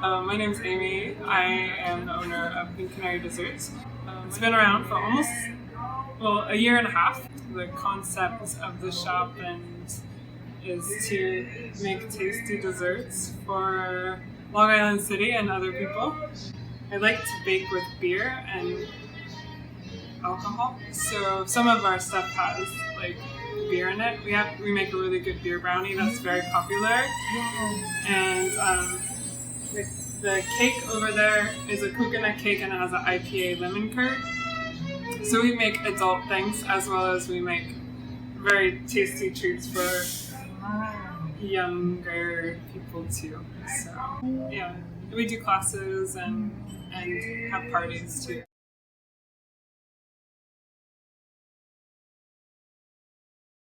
My name's Amy. I am the owner of Canary Desserts. It's been around for a year and a half. The concept of the shop is to make tasty desserts for Long Island City and other people. I like to bake with beer and alcohol, so some of our stuff has like beer in it. We make a really good beer brownie that's very popular, and the cake over there is a coconut cake and it has an IPA lemon curd. So we make adult things as well as we make very tasty treats for younger people too. So yeah, we do classes and have parties too.